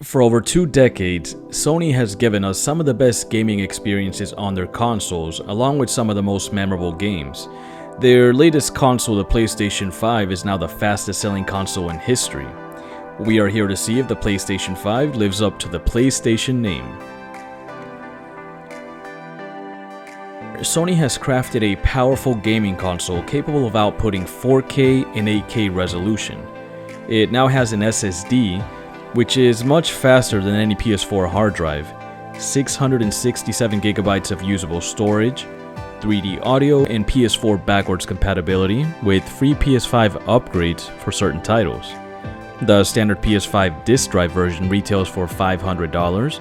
For over 2 decades, Sony has given us some of the best gaming experiences on their consoles, along with some of the most memorable games. Their latest console, the PlayStation 5, is now the fastest selling console in history. We are here to see if the PlayStation 5 lives up to the PlayStation name. Sony has crafted a powerful gaming console capable of outputting 4K and 8K resolution. It now has an SSD, which is much faster than any PS4 hard drive, 667 gigabytes of usable storage, 3D audio, and PS4 backwards compatibility with free PS5 upgrades for certain titles. The standard PS5 disc drive version retails for $500,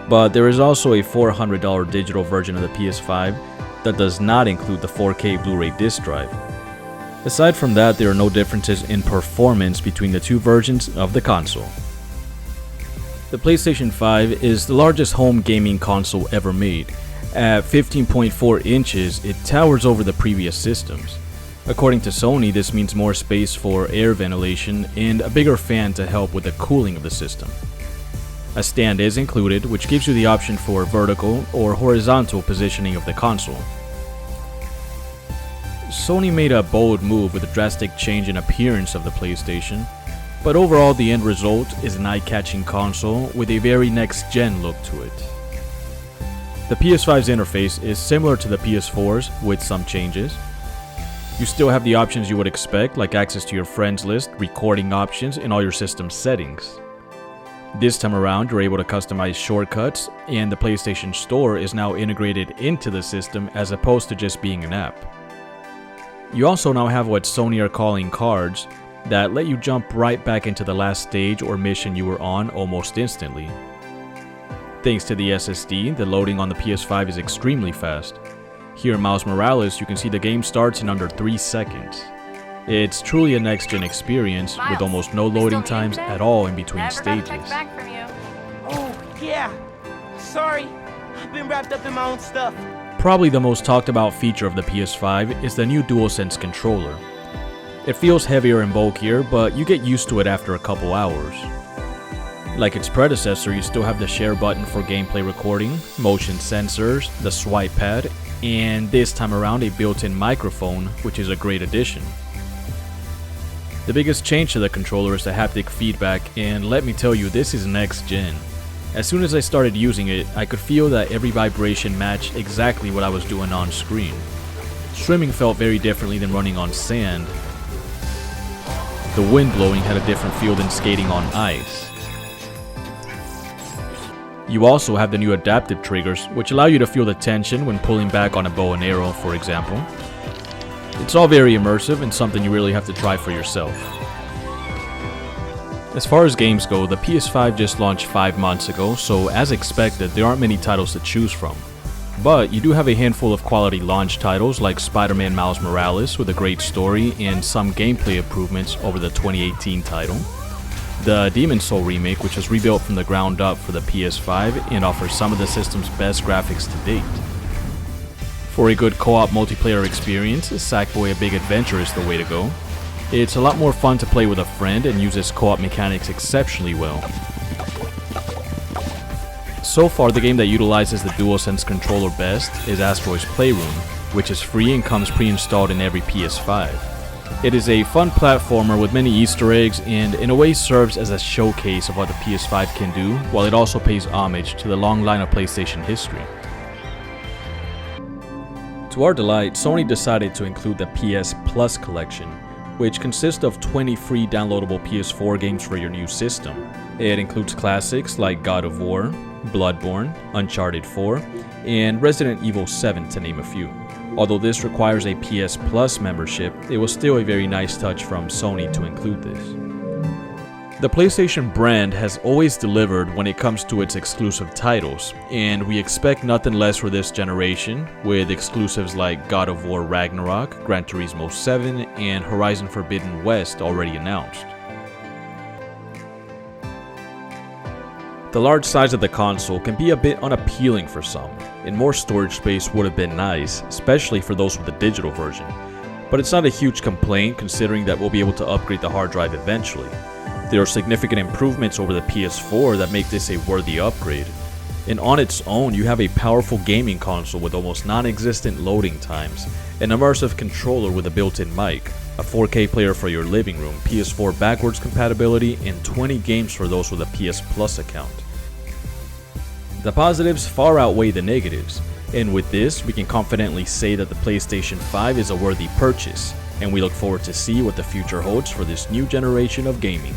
but there is also a $400 digital version of the PS5 that does not include the 4K Blu-ray disc drive. Aside from that, there are no differences in performance between the two versions of the console. The PlayStation 5 is the largest home gaming console ever made. At 15.4 inches, it towers over the previous systems. According to Sony, this means more space for air ventilation and a bigger fan to help with the cooling of the system. A stand is included, which gives you the option for vertical or horizontal positioning of the console. Sony made a bold move with a drastic change in appearance of the PlayStation, but overall the end result is an eye-catching console with a very next-gen look to it. The PS5's interface is similar to the PS4's with some changes. You still have the options you would expect, like access to your friends list, recording options, and all your system settings. This time around, you're able to customize shortcuts, and the PlayStation Store is now integrated into the system as opposed to just being an app. You also now have what Sony are calling cards that let you jump right back into the last stage or mission you were on almost instantly. Thanks to the SSD, the loading on the PS5 is extremely fast. Here in Miles Morales, you can see the game starts in under 3 seconds. It's truly a next-gen experience with almost no loading times at all in between stages. Oh, yeah. Sorry, I've been wrapped up in my own stuff. Probably the most talked about feature of the PS5 is the new DualSense controller. It feels heavier and bulkier, but you get used to it after a couple hours. Like its predecessor, you still have the share button for gameplay recording, motion sensors, the swipe pad, and this time around a built-in microphone, which is a great addition. The biggest change to the controller is the haptic feedback, and let me tell you, this is next gen. As soon as I started using it, I could feel that every vibration matched exactly what I was doing on screen. Swimming felt very differently than running on sand. The wind blowing had a different feel than skating on ice. You also have the new adaptive triggers, which allow you to feel the tension when pulling back on a bow and arrow, for example. It's all very immersive and something you really have to try for yourself. As far as games go, the PS5 just launched 5 months ago, so as expected, there aren't many titles to choose from. But you do have a handful of quality launch titles like Spider-Man Miles Morales with a great story and some gameplay improvements over the 2018 title. The Demon's Soul remake, which was rebuilt from the ground up for the PS5 and offers some of the system's best graphics to date. For a good co-op multiplayer experience, Sackboy: A Big Adventure is the way to go. It's a lot more fun to play with a friend and uses co-op mechanics exceptionally well. So far, the game that utilizes the DualSense controller best is Astro's Playroom, which is free and comes pre-installed in every PS5. It is a fun platformer with many Easter eggs and in a way serves as a showcase of what the PS5 can do, while it also pays homage to the long line of PlayStation history. To our delight, Sony decided to include the PS Plus collection, which consists of 20 free downloadable PS4 games for your new system. It includes classics like God of War, Bloodborne, Uncharted 4, and Resident Evil 7 to name a few. Although this requires a PS Plus membership, it was still a very nice touch from Sony to include this. The PlayStation brand has always delivered when it comes to its exclusive titles, and we expect nothing less for this generation, with exclusives like God of War Ragnarok, Gran Turismo 7, and Horizon Forbidden West already announced. The large size of the console can be a bit unappealing for some, and more storage space would have been nice, especially for those with the digital version. But it's not a huge complaint considering that we'll be able to upgrade the hard drive eventually. There are significant improvements over the PS4 that make this a worthy upgrade. And on its own, you have a powerful gaming console with almost non-existent loading times, an immersive controller with a built-in mic, a 4K player for your living room, PS4 backwards compatibility, and 20 games for those with a PS Plus account. The positives far outweigh the negatives, and with this, we can confidently say that the PlayStation 5 is a worthy purchase, and we look forward to see what the future holds for this new generation of gaming.